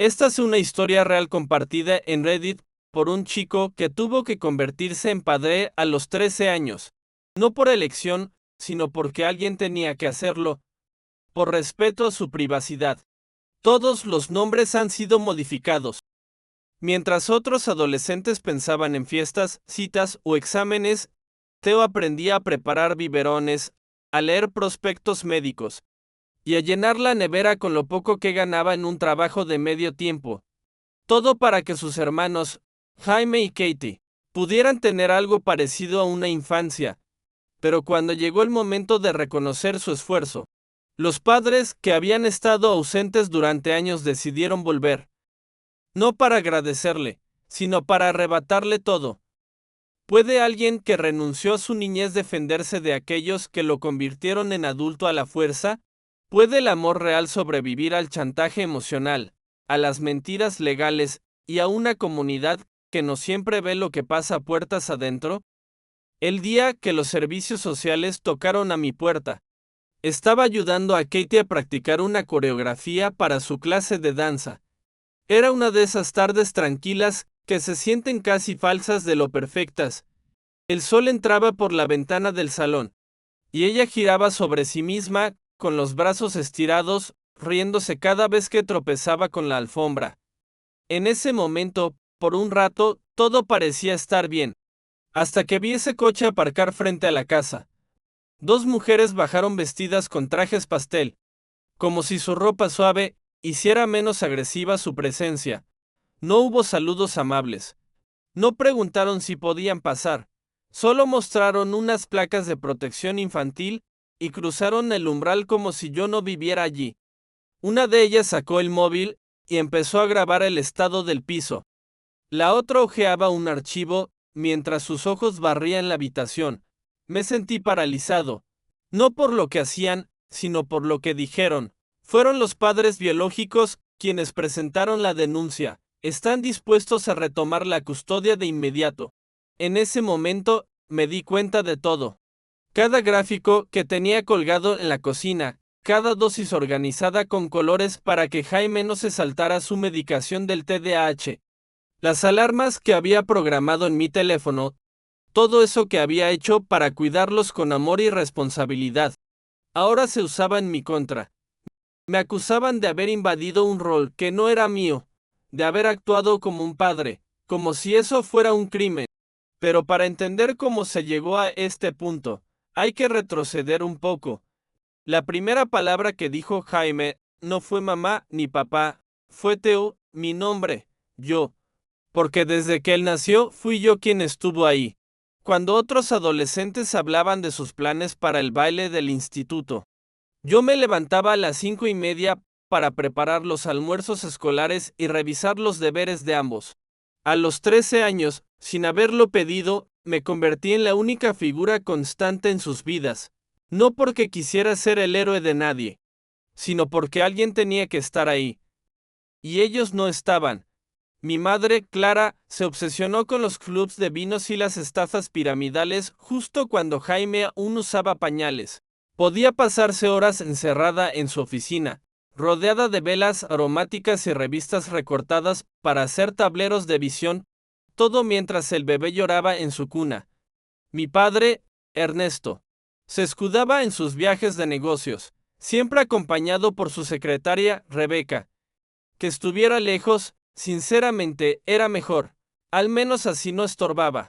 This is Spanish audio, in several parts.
Esta es una historia real compartida en Reddit por un chico que tuvo que convertirse en padre a los 13 años. No por elección, sino porque alguien tenía que hacerlo, por respeto a su privacidad. Todos los nombres han sido modificados. Mientras otros adolescentes pensaban en fiestas, citas o exámenes, Teo aprendía a preparar biberones, a leer prospectos médicos y a llenar la nevera con lo poco que ganaba en un trabajo de medio tiempo. Todo para que sus hermanos, Jaime y Katie, pudieran tener algo parecido a una infancia. Pero cuando llegó el momento de reconocer su esfuerzo, los padres que habían estado ausentes durante años decidieron volver. No para agradecerle, sino para arrebatarle todo. ¿Puede alguien que renunció a su niñez defenderse de aquellos que lo convirtieron en adulto a la fuerza? ¿Puede el amor real sobrevivir al chantaje emocional, a las mentiras legales y a una comunidad que no siempre ve lo que pasa puertas adentro? El día que los servicios sociales tocaron a mi puerta, estaba ayudando a Katie a practicar una coreografía para su clase de danza. Era una de esas tardes tranquilas que se sienten casi falsas de lo perfectas. El sol entraba por la ventana del salón, y ella giraba sobre sí misma, con los brazos estirados, riéndose cada vez que tropezaba con la alfombra. En ese momento, por un rato, todo parecía estar bien, hasta que vi ese coche aparcar frente a la casa. Dos mujeres bajaron vestidas con trajes pastel, como si su ropa suave hiciera menos agresiva su presencia. No hubo saludos amables. No preguntaron si podían pasar. Solo mostraron unas placas de protección infantil y cruzaron el umbral como si yo no viviera allí. Una de ellas sacó el móvil y empezó a grabar el estado del piso. La otra hojeaba un archivo mientras sus ojos barrían la habitación. Me sentí paralizado. No por lo que hacían, sino por lo que dijeron. Fueron los padres biológicos quienes presentaron la denuncia. Están dispuestos a retomar la custodia de inmediato. En ese momento, me di cuenta de todo. Cada gráfico que tenía colgado en la cocina, cada dosis organizada con colores para que Jaime no se saltara su medicación del TDAH, las alarmas que había programado en mi teléfono, todo eso que había hecho para cuidarlos con amor y responsabilidad, ahora se usaba en mi contra. Me acusaban de haber invadido un rol que no era mío, de haber actuado como un padre, como si eso fuera un crimen. Pero para entender cómo se llegó a este punto, hay que retroceder un poco. La primera palabra que dijo Jaime no fue mamá ni papá, fue Teo, mi nombre, yo. Porque desde que él nació fui yo quien estuvo ahí. Cuando otros adolescentes hablaban de sus planes para el baile del instituto, yo me levantaba a las 5:30 para preparar los almuerzos escolares y revisar los deberes de ambos. A los 13 años, sin haberlo pedido, me convertí en la única figura constante en sus vidas. No porque quisiera ser el héroe de nadie, sino porque alguien tenía que estar ahí. Y ellos no estaban. Mi madre, Clara, se obsesionó con los clubs de vinos y las estafas piramidales justo cuando Jaime aún usaba pañales. Podía pasarse horas encerrada en su oficina, rodeada de velas aromáticas y revistas recortadas para hacer tableros de visión, todo mientras el bebé lloraba en su cuna. Mi padre, Ernesto, se escudaba en sus viajes de negocios, siempre acompañado por su secretaria, Rebeca. Que estuviera lejos, sinceramente, era mejor. Al menos así no estorbaba.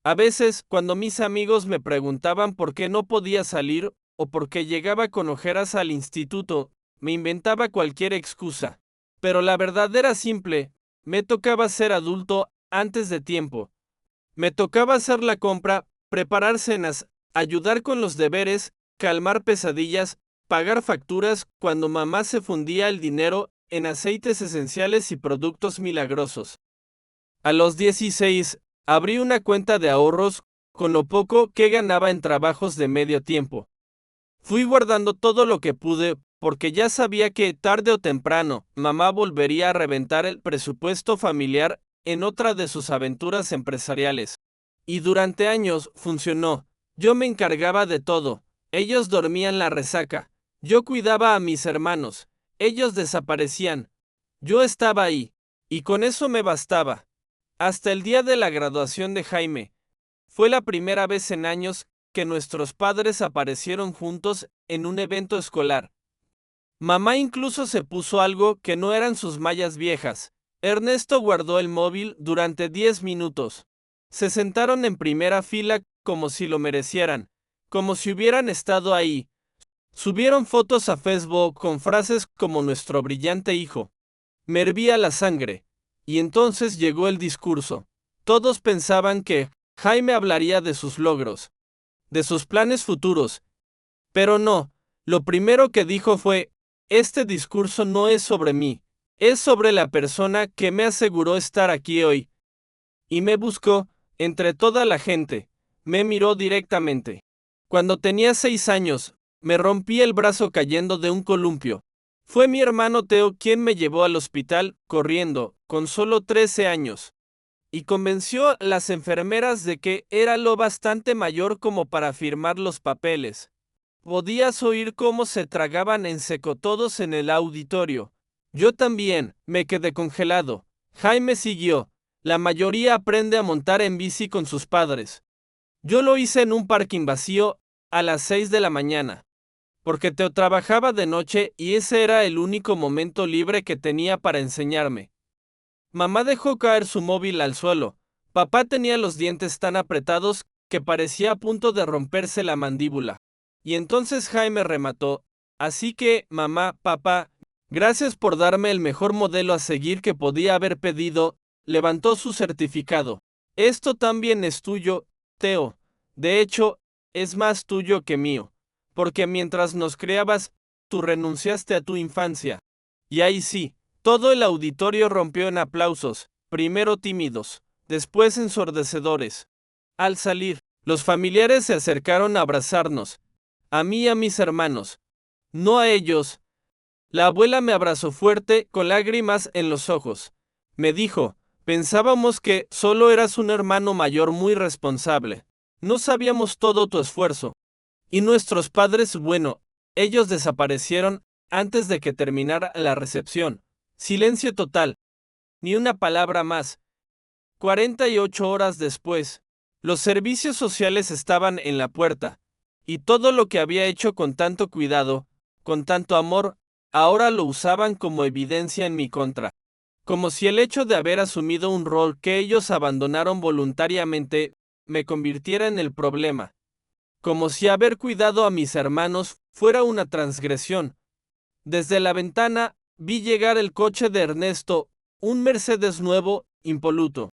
A veces, cuando mis amigos me preguntaban por qué no podía salir o por qué llegaba con ojeras al instituto, me inventaba cualquier excusa. Pero la verdad era simple, me tocaba ser adulto antes de tiempo. Me tocaba hacer la compra, preparar cenas, ayudar con los deberes, calmar pesadillas, pagar facturas cuando mamá se fundía el dinero en aceites esenciales y productos milagrosos. A los 16, abrí una cuenta de ahorros con lo poco que ganaba en trabajos de medio tiempo. Fui guardando todo lo que pude porque ya sabía que tarde o temprano mamá volvería a reventar el presupuesto familiar en otra de sus aventuras empresariales. Y durante años funcionó. Yo me encargaba de todo. Ellos dormían la resaca. Yo cuidaba a mis hermanos. Ellos desaparecían. Yo estaba ahí, y con eso me bastaba. Hasta el día de la graduación de Jaime. Fue la primera vez en años que nuestros padres aparecieron juntos en un evento escolar. Mamá incluso se puso algo que no eran sus mallas viejas. Ernesto guardó el móvil durante 10 minutos. Se sentaron en primera fila como si lo merecieran, como si hubieran estado ahí. Subieron fotos a Facebook con frases como nuestro brillante hijo. Me hervía la sangre. Y entonces llegó el discurso. Todos pensaban que Jaime hablaría de sus logros, de sus planes futuros. Pero no, lo primero que dijo fue, este discurso no es sobre mí, es sobre la persona que me aseguró estar aquí hoy. Y me buscó, entre toda la gente, me miró directamente. Cuando tenía 6 años, me rompí el brazo cayendo de un columpio. Fue mi hermano Teo quien me llevó al hospital, corriendo, con solo 13 años. Y convenció a las enfermeras de que era lo bastante mayor como para firmar los papeles. Podías oír cómo se tragaban en seco todos en el auditorio. Yo también, me quedé congelado. Jaime siguió. La mayoría aprende a montar en bici con sus padres. Yo lo hice en un parking vacío, a las 6 de la mañana. Porque Teo trabajaba de noche y ese era el único momento libre que tenía para enseñarme. Mamá dejó caer su móvil al suelo. Papá tenía los dientes tan apretados que parecía a punto de romperse la mandíbula. Y entonces Jaime remató, así que, mamá, papá, gracias por darme el mejor modelo a seguir que podía haber pedido, levantó su certificado. Esto también es tuyo, Teo. De hecho, es más tuyo que mío. Porque mientras nos criabas, tú renunciaste a tu infancia. Y ahí sí. Todo el auditorio rompió en aplausos, primero tímidos, después ensordecedores. Al salir, los familiares se acercaron a abrazarnos, a mí y a mis hermanos, no a ellos. La abuela me abrazó fuerte, con lágrimas en los ojos. Me dijo, pensábamos que solo eras un hermano mayor muy responsable. No sabíamos todo tu esfuerzo. Y nuestros padres, bueno, ellos desaparecieron antes de que terminara la recepción. Silencio total. Ni una palabra más. 48 horas después, los servicios sociales estaban en la puerta, y todo lo que había hecho con tanto cuidado, con tanto amor, ahora lo usaban como evidencia en mi contra. Como si el hecho de haber asumido un rol que ellos abandonaron voluntariamente, me convirtiera en el problema. Como si haber cuidado a mis hermanos fuera una transgresión. Desde la ventana, vi llegar el coche de Ernesto, un Mercedes nuevo, impoluto.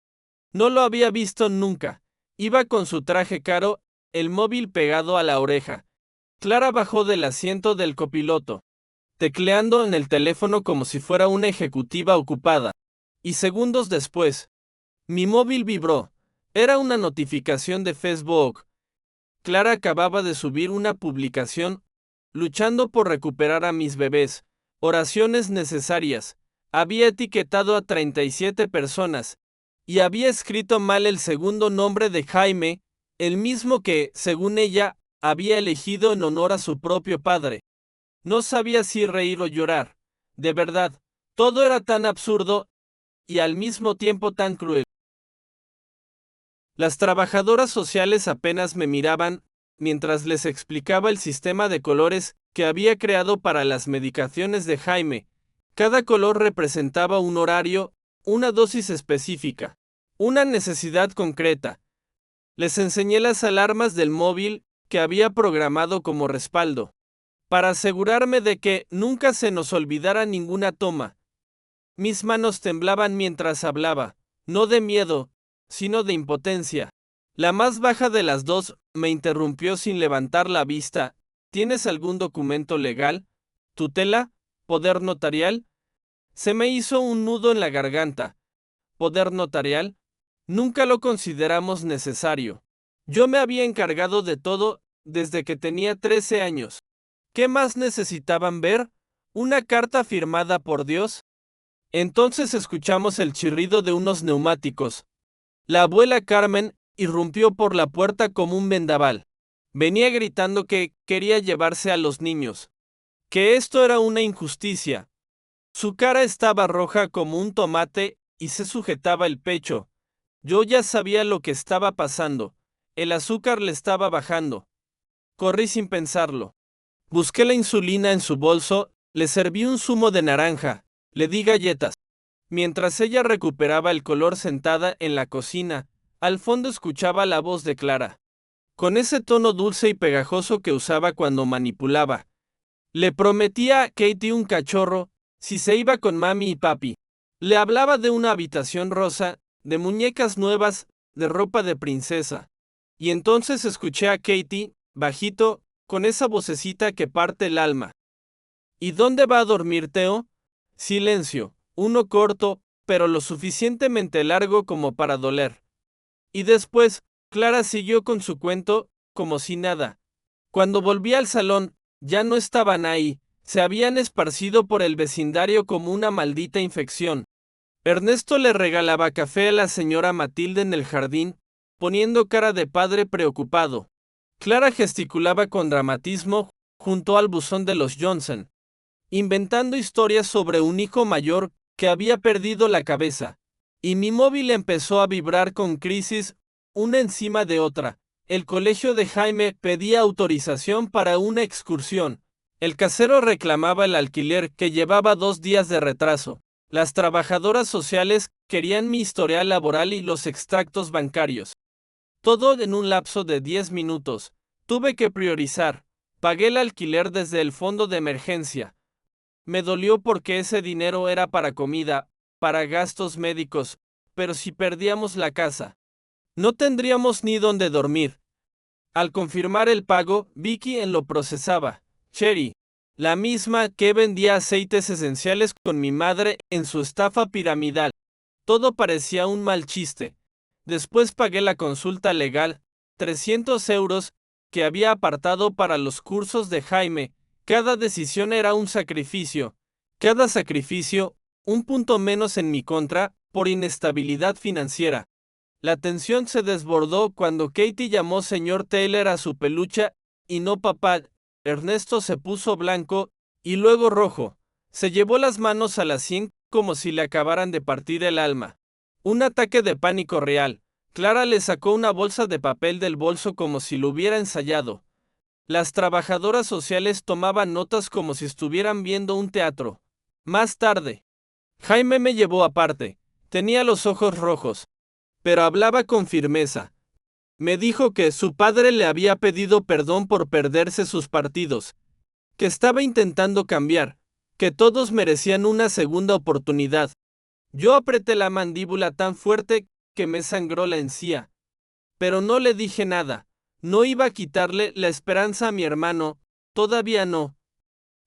No lo había visto nunca. Iba con su traje caro, el móvil pegado a la oreja. Clara bajó del asiento del copiloto, tecleando en el teléfono como si fuera una ejecutiva ocupada. Y segundos después, mi móvil vibró. Era una notificación de Facebook. Clara acababa de subir una publicación, luchando por recuperar a mis bebés. Oraciones necesarias. Había etiquetado a 37 personas. Y había escrito mal el segundo nombre de Jaime, el mismo que, según ella, había elegido en honor a su propio padre. No sabía si reír o llorar. De verdad, todo era tan absurdo y al mismo tiempo tan cruel. Las trabajadoras sociales apenas me miraban mientras les explicaba el sistema de colores que había creado para las medicaciones de Jaime. Cada color representaba un horario, una dosis específica, una necesidad concreta. Les enseñé las alarmas del móvil que había programado como respaldo, para asegurarme de que nunca se nos olvidara ninguna toma. Mis manos temblaban mientras hablaba, no de miedo, sino de impotencia. La más baja de las dos me interrumpió sin levantar la vista. ¿Tienes algún documento legal? ¿Tutela? ¿Poder notarial? Se me hizo un nudo en la garganta. ¿Poder notarial? Nunca lo consideramos necesario. Yo me había encargado de todo desde que tenía 13 años. ¿Qué más necesitaban ver? ¿Una carta firmada por Dios? Entonces escuchamos el chirrido de unos neumáticos. La abuela Carmen irrumpió por la puerta como un vendaval. Venía gritando que quería llevarse a los niños, que esto era una injusticia. Su cara estaba roja como un tomate y se sujetaba el pecho. Yo ya sabía lo que estaba pasando. El azúcar le estaba bajando. Corrí sin pensarlo. Busqué la insulina en su bolso, le serví un zumo de naranja, le di galletas. Mientras ella recuperaba el color sentada en la cocina, al fondo escuchaba la voz de Clara. Con ese tono dulce y pegajoso que usaba cuando manipulaba. Le prometía a Katie un cachorro, si se iba con mami y papi. Le hablaba de una habitación rosa, de muñecas nuevas, de ropa de princesa. Y entonces escuché a Katie, bajito, con esa vocecita que parte el alma. ¿Y dónde va a dormir Theo? Silencio, uno corto, pero lo suficientemente largo como para doler. Y después, Clara siguió con su cuento, como si nada. Cuando volví al salón, ya no estaban ahí, se habían esparcido por el vecindario como una maldita infección. Ernesto le regalaba café a la señora Matilde en el jardín, poniendo cara de padre preocupado. Clara gesticulaba con dramatismo junto al buzón de los Johnson, inventando historias sobre un hijo mayor que había perdido la cabeza. Y mi móvil empezó a vibrar con crisis, una encima de otra. El colegio de Jaime pedía autorización para una excursión. El casero reclamaba el alquiler que llevaba 2 días de retraso. Las trabajadoras sociales querían mi historial laboral y los extractos bancarios. Todo en un lapso de 10 minutos. Tuve que priorizar. Pagué el alquiler desde el fondo de emergencia. Me dolió porque ese dinero era para comida, para gastos médicos, pero si perdíamos la casa, no tendríamos ni dónde dormir. Al confirmar el pago, Vicky lo procesaba. Cherry, la misma que vendía aceites esenciales con mi madre en su estafa piramidal. Todo parecía un mal chiste. Después pagué la consulta legal, 300 euros, que había apartado para los cursos de Jaime. Cada decisión era un sacrificio. Cada sacrificio, un punto menos en mi contra, por inestabilidad financiera. La tensión se desbordó cuando Katie llamó señor Taylor a su pelucha, y no papá. Ernesto se puso blanco, y luego rojo. Se llevó las manos a la sien como si le acabaran de partir el alma. Un ataque de pánico real. Clara le sacó una bolsa de papel del bolso como si lo hubiera ensayado. Las trabajadoras sociales tomaban notas como si estuvieran viendo un teatro. Más tarde, Jaime me llevó aparte. Tenía los ojos rojos, pero hablaba con firmeza. Me dijo que su padre le había pedido perdón por perderse sus partidos, que estaba intentando cambiar, que todos merecían una segunda oportunidad. Yo apreté la mandíbula tan fuerte que me sangró la encía. Pero no le dije nada. No iba a quitarle la esperanza a mi hermano, todavía no.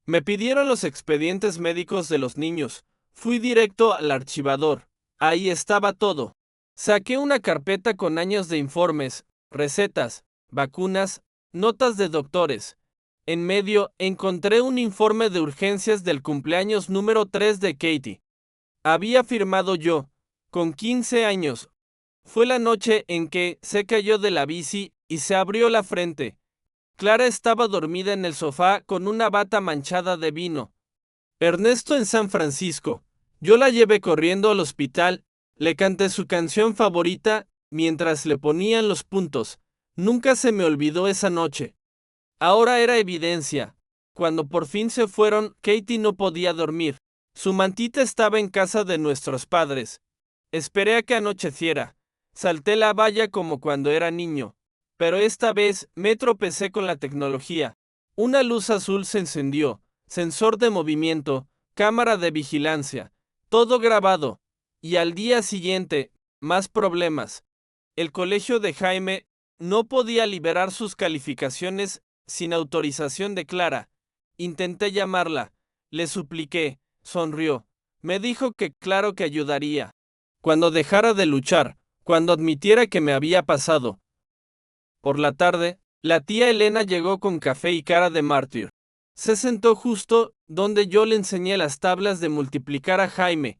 Me pidieron los expedientes médicos de los niños. Fui directo al archivador. Ahí estaba todo. Saqué una carpeta con años de informes, recetas, vacunas, notas de doctores. En medio encontré un informe de urgencias del cumpleaños número 3 de Katie. Había firmado yo, con 15 años. Fue la noche en que se cayó de la bici y se abrió la frente. Clara estaba dormida en el sofá con una bata manchada de vino. Ernesto en San Francisco. Yo la llevé corriendo al hospital, le canté su canción favorita mientras le ponían los puntos. Nunca se me olvidó esa noche. Ahora era evidencia. Cuando por fin se fueron, Katie no podía dormir. Su mantita estaba en casa de nuestros padres. Esperé a que anocheciera. Salté la valla como cuando era niño. Pero esta vez me tropecé con la tecnología. Una luz azul se encendió, sensor de movimiento, cámara de vigilancia, todo grabado. Y al día siguiente, más problemas. El colegio de Jaime no podía liberar sus calificaciones sin autorización de Clara. Intenté llamarla, le supliqué, sonrió. Me dijo que claro que ayudaría. Cuando dejara de luchar, cuando admitiera que me había pasado. Por la tarde, la tía Elena llegó con café y cara de mártir. Se sentó justo donde yo le enseñé las tablas de multiplicar a Jaime.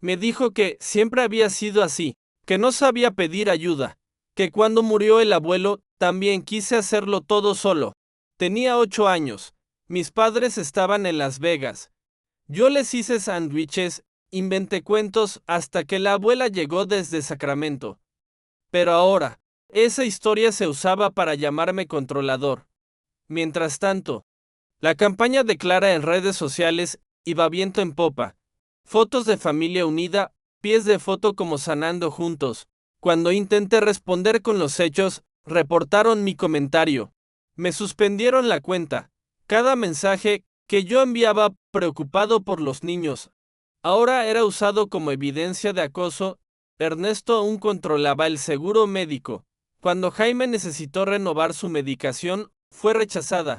Me dijo que siempre había sido así, que no sabía pedir ayuda, que cuando murió el abuelo, también quise hacerlo todo solo. Tenía 8 años. Mis padres estaban en Las Vegas. Yo les hice sándwiches, inventé cuentos hasta que la abuela llegó desde Sacramento. Pero ahora, esa historia se usaba para llamarme controlador. Mientras tanto, la campaña de Clara en redes sociales iba viento en popa. Fotos de familia unida, pies de foto como sanando juntos. Cuando intenté responder con los hechos, reportaron mi comentario. Me suspendieron la cuenta. Cada mensaje que yo enviaba preocupado por los niños, ahora era usado como evidencia de acoso. Ernesto aún controlaba el seguro médico. Cuando Jaime necesitó renovar su medicación, fue rechazada.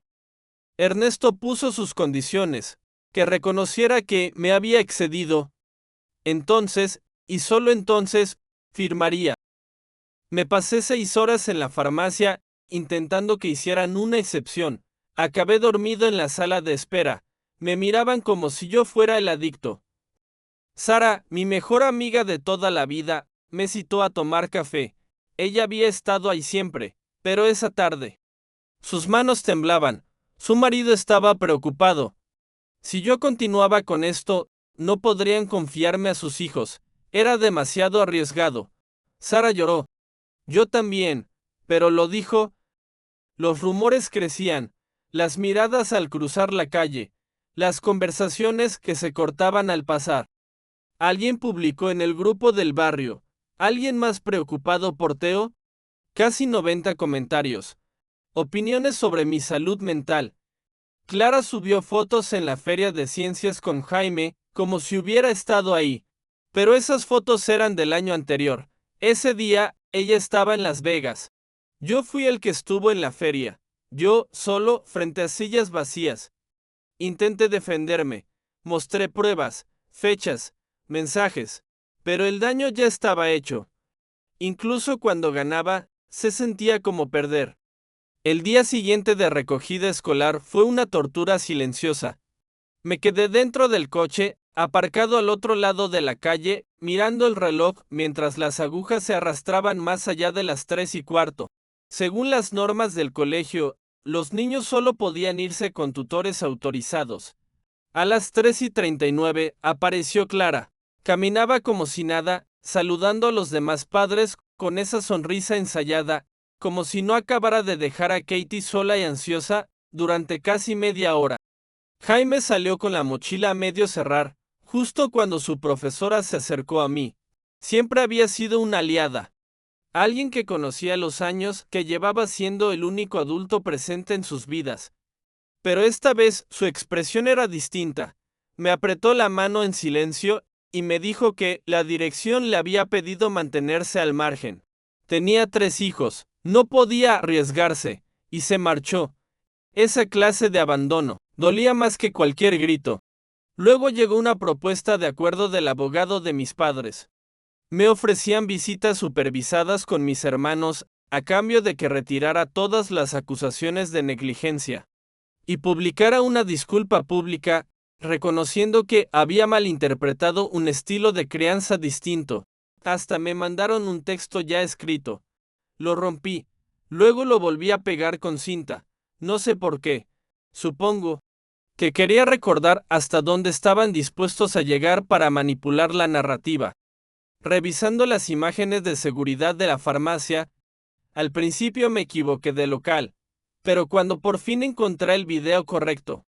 Ernesto puso sus condiciones, que reconociera que me había excedido. Entonces, y solo entonces, firmaría. Me pasé 6 horas en la farmacia intentando que hicieran una excepción. Acabé dormido en la sala de espera. Me miraban como si yo fuera el adicto. Sara, mi mejor amiga de toda la vida, me citó a tomar café. Ella había estado ahí siempre, pero esa tarde. Sus manos temblaban. Su marido estaba preocupado. Si yo continuaba con esto, no podrían confiarme a sus hijos. Era demasiado arriesgado. Sara lloró. Yo también, pero lo dijo. Los rumores crecían, las miradas al cruzar la calle, las conversaciones que se cortaban al pasar. Alguien publicó en el grupo del barrio. ¿Alguien más preocupado por Teo? Casi 90 comentarios. Opiniones sobre mi salud mental. Clara subió fotos en la feria de ciencias con Jaime, como si hubiera estado ahí. Pero esas fotos eran del año anterior. Ese día, ella estaba en Las Vegas. Yo fui el que estuvo en la feria. Yo, solo, frente a sillas vacías. Intenté defenderme. Mostré pruebas, fechas, mensajes. Pero el daño ya estaba hecho. Incluso cuando ganaba, se sentía como perder. El día siguiente de recogida escolar fue una tortura silenciosa. Me quedé dentro del coche, aparcado al otro lado de la calle, mirando el reloj mientras las agujas se arrastraban más allá de las 3:15. Según las normas del colegio, los niños solo podían irse con tutores autorizados. A las 3:39 apareció Clara. Caminaba como si nada, saludando a los demás padres con esa sonrisa ensayada, como si no acabara de dejar a Katie sola y ansiosa durante casi media hora. Jaime salió con la mochila a medio cerrar, justo cuando su profesora se acercó a mí. Siempre había sido una aliada. Alguien que conocía los años que llevaba siendo el único adulto presente en sus vidas. Pero esta vez su expresión era distinta. Me apretó la mano en silencio y me dijo que la dirección le había pedido mantenerse al margen. Tenía 3 hijos, no podía arriesgarse, y se marchó. Esa clase de abandono dolía más que cualquier grito. Luego llegó una propuesta de acuerdo del abogado de mis padres. Me ofrecían visitas supervisadas con mis hermanos a cambio de que retirara todas las acusaciones de negligencia y publicara una disculpa pública, reconociendo que había malinterpretado un estilo de crianza distinto. Hasta me mandaron un texto ya escrito. Lo rompí. Luego lo volví a pegar con cinta. No sé por qué. Supongo que quería recordar hasta dónde estaban dispuestos a llegar para manipular la narrativa. Revisando las imágenes de seguridad de la farmacia, al principio me equivoqué de local, pero cuando por fin encontré el video correcto,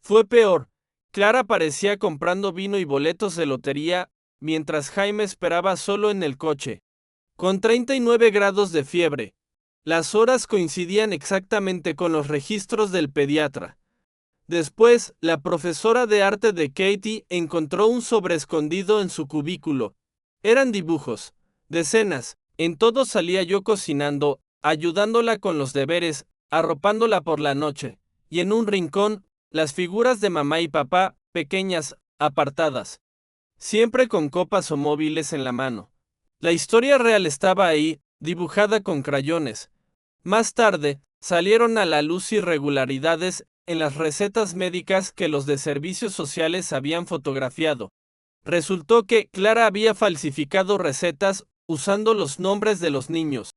fue peor. Clara parecía comprando vino y boletos de lotería, mientras Jaime esperaba solo en el coche. Con 39 grados de fiebre. Las horas coincidían exactamente con los registros del pediatra. Después, la profesora de arte de Katie encontró un sobre escondido en su cubículo. Eran dibujos, decenas. En todo salía yo cocinando, ayudándola con los deberes, arropándola por la noche. Y en un rincón, las figuras de mamá y papá, pequeñas, apartadas. Siempre con copas o móviles en la mano. La historia real estaba ahí, dibujada con crayones. Más tarde, salieron a la luz irregularidades en las recetas médicas que los de servicios sociales habían fotografiado. Resultó que Clara había falsificado recetas usando los nombres de los niños.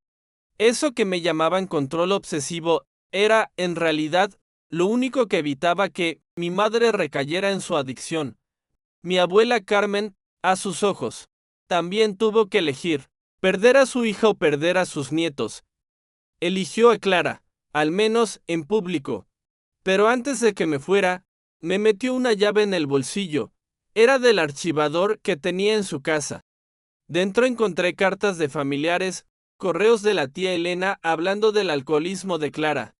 Eso que me llamaban control obsesivo era, en realidad, lo único que evitaba que mi madre recayera en su adicción. Mi abuela Carmen, a sus ojos, también tuvo que elegir, perder a su hija o perder a sus nietos. Eligió a Clara, al menos en público. Pero antes de que me fuera, me metió una llave en el bolsillo. Era del archivador que tenía en su casa. Dentro encontré cartas de familiares, correos de la tía Elena hablando del alcoholismo de Clara,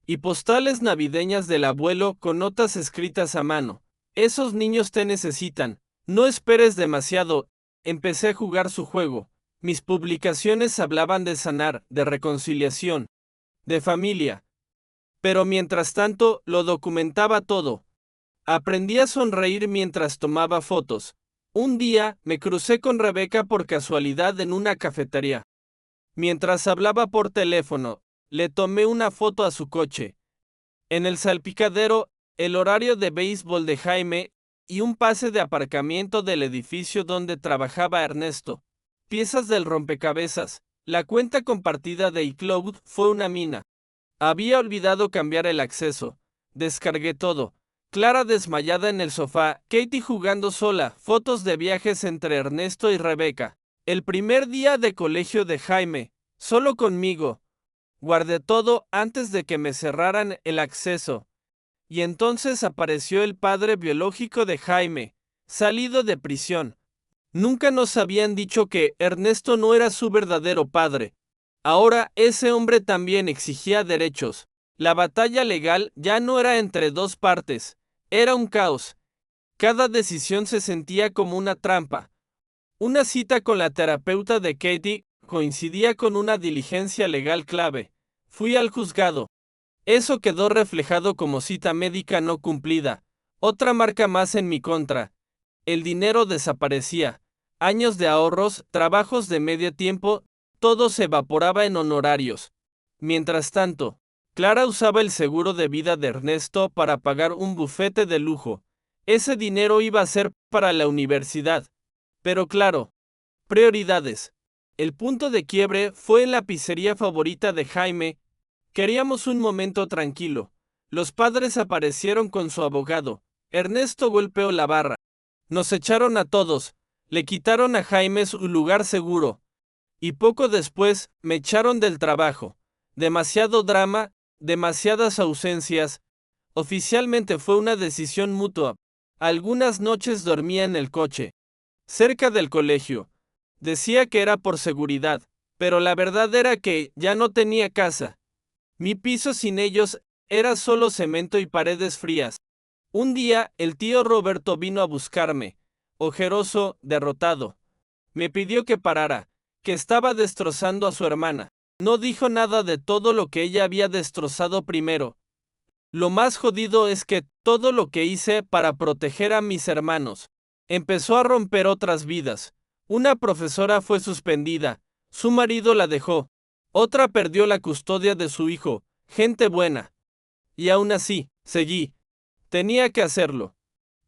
y postales navideñas del abuelo con notas escritas a mano. Esos niños te necesitan. No esperes demasiado. Empecé a jugar su juego. Mis publicaciones hablaban de sanar, de reconciliación, de familia. Pero mientras tanto, lo documentaba todo. Aprendí a sonreír mientras tomaba fotos. Un día, me crucé con Rebeca por casualidad en una cafetería. Mientras hablaba por teléfono, le tomé una foto a su coche. En el salpicadero, el horario de béisbol de Jaime y un pase de aparcamiento del edificio donde trabajaba Ernesto. Piezas del rompecabezas. La cuenta compartida de iCloud fue una mina. Había olvidado cambiar el acceso. Descargué todo. Clara desmayada en el sofá, Katie jugando sola, fotos de viajes entre Ernesto y Rebeca. El primer día de colegio de Jaime, solo conmigo. Guardé todo antes de que me cerraran el acceso. Y entonces apareció el padre biológico de Jaime, salido de prisión. Nunca nos habían dicho que Ernesto no era su verdadero padre. Ahora ese hombre también exigía derechos. La batalla legal ya no era entre dos partes, era un caos. Cada decisión se sentía como una trampa. Una cita con la terapeuta de Katie coincidía con una diligencia legal clave. Fui al juzgado. Eso quedó reflejado como cita médica no cumplida. Otra marca más en mi contra. El dinero desaparecía. Años de ahorros, trabajos de medio tiempo, todo se evaporaba en honorarios. Mientras tanto, Clara usaba el seguro de vida de Ernesto para pagar un bufete de lujo. Ese dinero iba a ser para la universidad. Pero claro, prioridades. El punto de quiebre fue en la pizzería favorita de Jaime. Queríamos un momento tranquilo. Los padres aparecieron con su abogado. Ernesto golpeó la barra. Nos echaron a todos. Le quitaron a Jaime su lugar seguro. Y poco después me echaron del trabajo. Demasiado drama, demasiadas ausencias. Oficialmente fue una decisión mutua. Algunas noches dormía en el coche, cerca del colegio. Decía que era por seguridad, pero la verdad era que ya no tenía casa. Mi piso sin ellos era solo cemento y paredes frías. Un día, el tío Roberto vino a buscarme, ojeroso, derrotado. Me pidió que parara, que estaba destrozando a su hermana. No dijo nada de todo lo que ella había destrozado primero. Lo más jodido es que todo lo que hice para proteger a mis hermanos empezó a romper otras vidas. Una profesora fue suspendida, su marido la dejó, otra perdió la custodia de su hijo, gente buena. Y aún así, seguí. Tenía que hacerlo.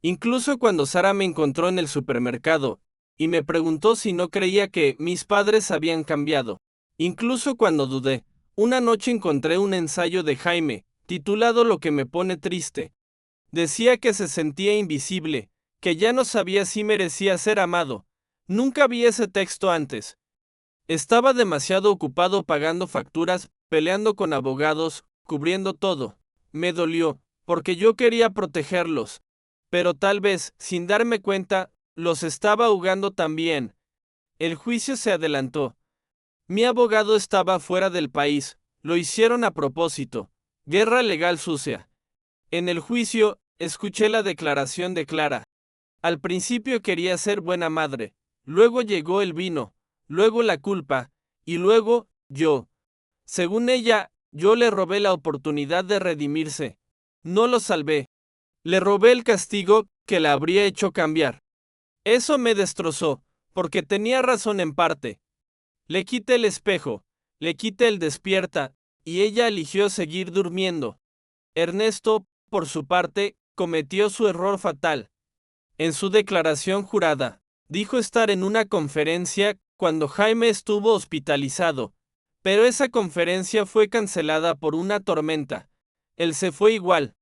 Incluso cuando Sara me encontró en el supermercado y me preguntó si no creía que mis padres habían cambiado. Incluso cuando dudé, una noche encontré un ensayo de Jaime, titulado Lo que me pone triste. Decía que se sentía invisible, que ya no sabía si merecía ser amado. Nunca vi ese texto antes. Estaba demasiado ocupado pagando facturas, peleando con abogados, cubriendo todo. Me dolió, porque yo quería protegerlos. Pero tal vez, sin darme cuenta, los estaba ahogando también. El juicio se adelantó. Mi abogado estaba fuera del país. Lo hicieron a propósito. Guerra legal sucia. En el juicio, escuché la declaración de Clara. Al principio quería ser buena madre. Luego llegó el vino. Luego la culpa. Y luego, yo. Según ella, yo le robé la oportunidad de redimirse. No lo salvé. Le robé el castigo que la habría hecho cambiar. Eso me destrozó, porque tenía razón en parte. Le quité el espejo, le quité el despierta, y ella eligió seguir durmiendo. Ernesto, por su parte, cometió su error fatal. En su declaración jurada, dijo estar en una conferencia cuando Jaime estuvo hospitalizado, pero esa conferencia fue cancelada por una tormenta. Él se fue igual.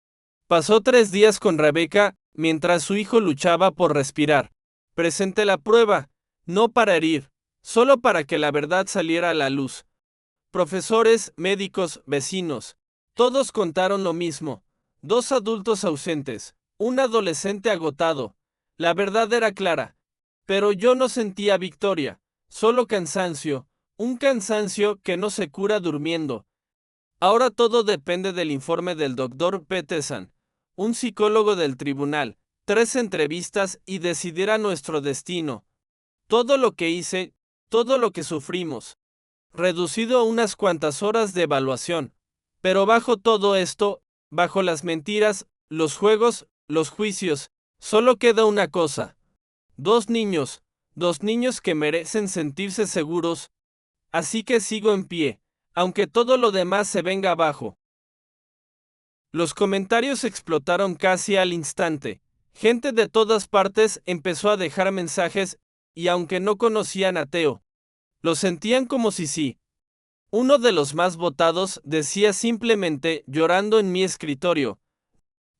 Pasó 3 días con Rebeca, mientras su hijo luchaba por respirar. Presenté la prueba, no para herir, solo para que la verdad saliera a la luz. Profesores, médicos, vecinos, todos contaron lo mismo. 2 adultos ausentes, un adolescente agotado. La verdad era clara. Pero yo no sentía victoria, solo cansancio, un cansancio que no se cura durmiendo. Ahora todo depende del informe del doctor Peterson, un psicólogo del tribunal, 3 entrevistas y decidirá nuestro destino. Todo lo que hice, todo lo que sufrimos, reducido a unas cuantas horas de evaluación. Pero bajo todo esto, bajo las mentiras, los juegos, los juicios, solo queda una cosa. 2 niños, 2 niños que merecen sentirse seguros. Así que sigo en pie, aunque todo lo demás se venga abajo. Los comentarios explotaron casi al instante. Gente de todas partes empezó a dejar mensajes, y aunque no conocían a Teo, lo sentían como si sí. Uno de los más votados decía simplemente, llorando en mi escritorio: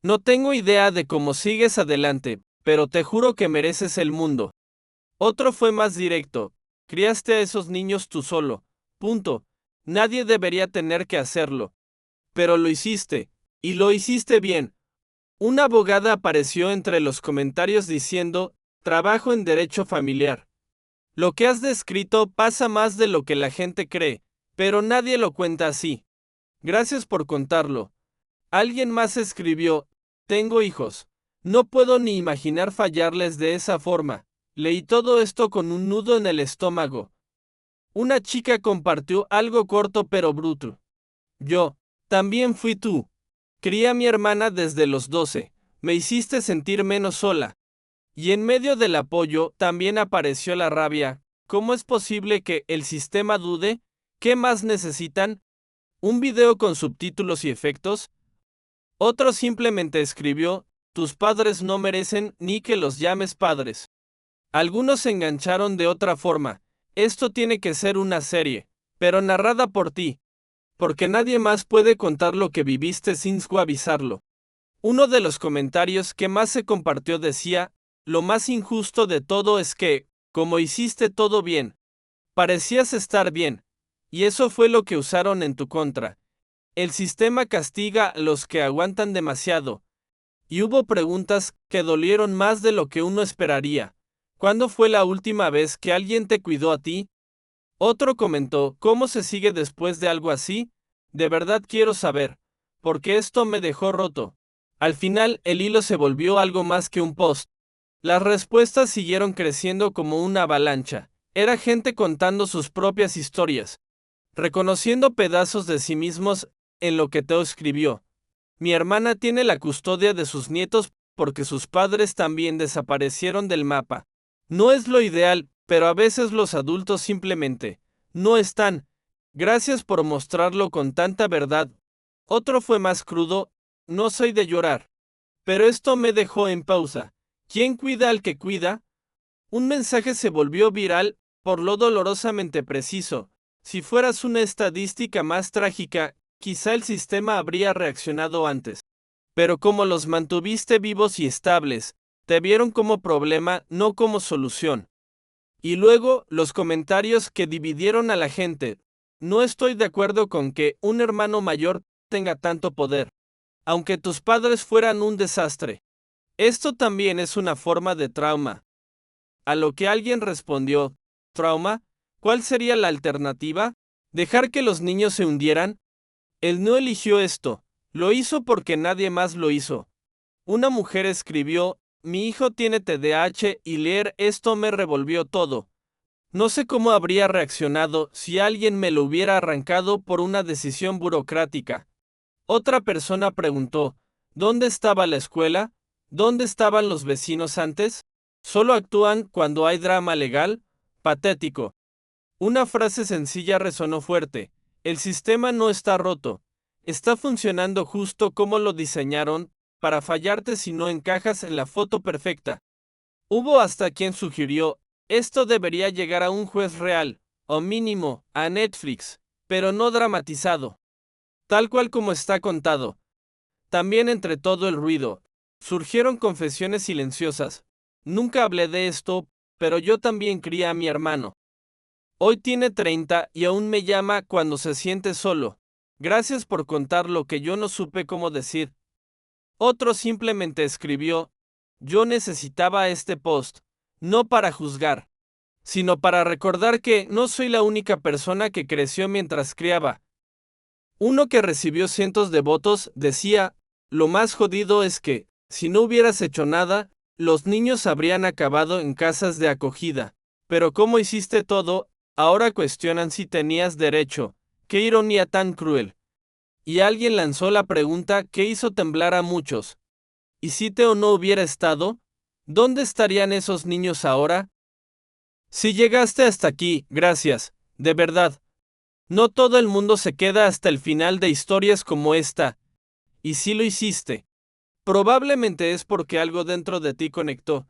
no tengo idea de cómo sigues adelante, pero te juro que mereces el mundo. Otro fue más directo: criaste a esos niños tú solo. Punto. Nadie debería tener que hacerlo. Pero lo hiciste, y lo hiciste bien. Una abogada apareció entre los comentarios diciendo: trabajo en derecho familiar. Lo que has descrito pasa más de lo que la gente cree, pero nadie lo cuenta así. Gracias por contarlo. Alguien más escribió: tengo hijos. No puedo ni imaginar fallarles de esa forma. Leí todo esto con un nudo en el estómago. Una chica compartió algo corto pero bruto. Yo, también fui tú. Crié a mi hermana desde los 12. Me hiciste sentir menos sola. Y en medio del apoyo también apareció la rabia. ¿Cómo es posible que el sistema dude? ¿Qué más necesitan? ¿Un video con subtítulos y efectos? Otro simplemente escribió: tus padres no merecen ni que los llames padres. Algunos se engancharon de otra forma: esto tiene que ser una serie, pero narrada por ti, porque nadie más puede contar lo que viviste sin suavizarlo. Uno de los comentarios que más se compartió decía: lo más injusto de todo es que, como hiciste todo bien, parecías estar bien, y eso fue lo que usaron en tu contra. El sistema castiga a los que aguantan demasiado. Y hubo preguntas que dolieron más de lo que uno esperaría. ¿Cuándo fue la última vez que alguien te cuidó a ti? Otro comentó: ¿cómo se sigue después de algo así? De verdad quiero saber, porque esto me dejó roto. Al final, el hilo se volvió algo más que un post. Las respuestas siguieron creciendo como una avalancha. Era gente contando sus propias historias, reconociendo pedazos de sí mismos en lo que Teo escribió. Mi hermana tiene la custodia de sus nietos porque sus padres también desaparecieron del mapa. No es lo ideal, pero a veces los adultos simplemente no están. Gracias por mostrarlo con tanta verdad. Otro fue más crudo: no soy de llorar, pero esto me dejó en pausa. ¿Quién cuida al que cuida? Un mensaje se volvió viral por lo dolorosamente preciso. Si fueras una estadística más trágica, quizá el sistema habría reaccionado antes. Pero como los mantuviste vivos y estables, te vieron como problema, no como solución. Y luego, los comentarios que dividieron a la gente. No estoy de acuerdo con que un hermano mayor tenga tanto poder, aunque tus padres fueran un desastre. Esto también es una forma de trauma. A lo que alguien respondió: ¿trauma? ¿Cuál sería la alternativa? ¿Dejar que los niños se hundieran? Él no eligió esto, lo hizo porque nadie más lo hizo. Una mujer escribió: mi hijo tiene TDAH y leer esto me revolvió todo. No sé cómo habría reaccionado si alguien me lo hubiera arrancado por una decisión burocrática. Otra persona preguntó: ¿dónde estaba la escuela? ¿Dónde estaban los vecinos antes? ¿Solo actúan cuando hay drama legal? Patético. Una frase sencilla resonó fuerte: el sistema no está roto. Está funcionando justo como lo diseñaron, para fallarte si no encajas en la foto perfecta. Hubo hasta quien sugirió: esto debería llegar a un juez real, o mínimo, a Netflix, pero no dramatizado. Tal cual como está contado. También entre todo el ruido, Surgieron confesiones silenciosas. Nunca hablé de esto, pero yo también crié a mi hermano. Hoy tiene 30 y aún me llama cuando se siente solo. Gracias por contar lo que yo no supe cómo decir. Otro simplemente escribió: yo necesitaba este post, no para juzgar, sino para recordar que no soy la única persona que creció mientras criaba. Uno que recibió cientos de votos decía: lo más jodido es que, si no hubieras hecho nada, los niños habrían acabado en casas de acogida. Pero como hiciste todo, ahora cuestionan si tenías derecho. Qué ironía tan cruel. Y alguien lanzó la pregunta que hizo temblar a muchos. ¿Y si Teo no hubiera estado? ¿Dónde estarían esos niños ahora? Si llegaste hasta aquí, gracias, de verdad. No todo el mundo se queda hasta el final de historias como esta. Y si lo hiciste, probablemente es porque algo dentro de ti conectó,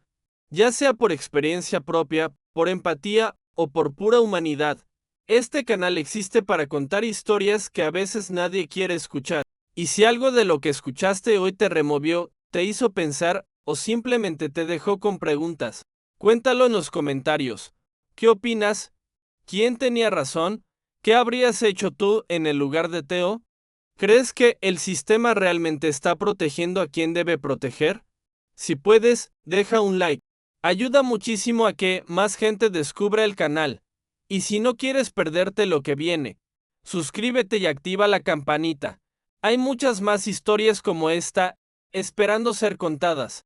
ya sea por experiencia propia, por empatía o por pura humanidad. Este canal existe para contar historias que a veces nadie quiere escuchar. Y si algo de lo que escuchaste hoy te removió, te hizo pensar o simplemente te dejó con preguntas, cuéntalo en los comentarios. ¿Qué opinas? ¿Quién tenía razón? ¿Qué habrías hecho tú en el lugar de Teo? ¿Crees que el sistema realmente está protegiendo a quien debe proteger? Si puedes, deja un like. Ayuda muchísimo a que más gente descubra el canal. Y si no quieres perderte lo que viene, suscríbete y activa la campanita. Hay muchas más historias como esta, esperando ser contadas.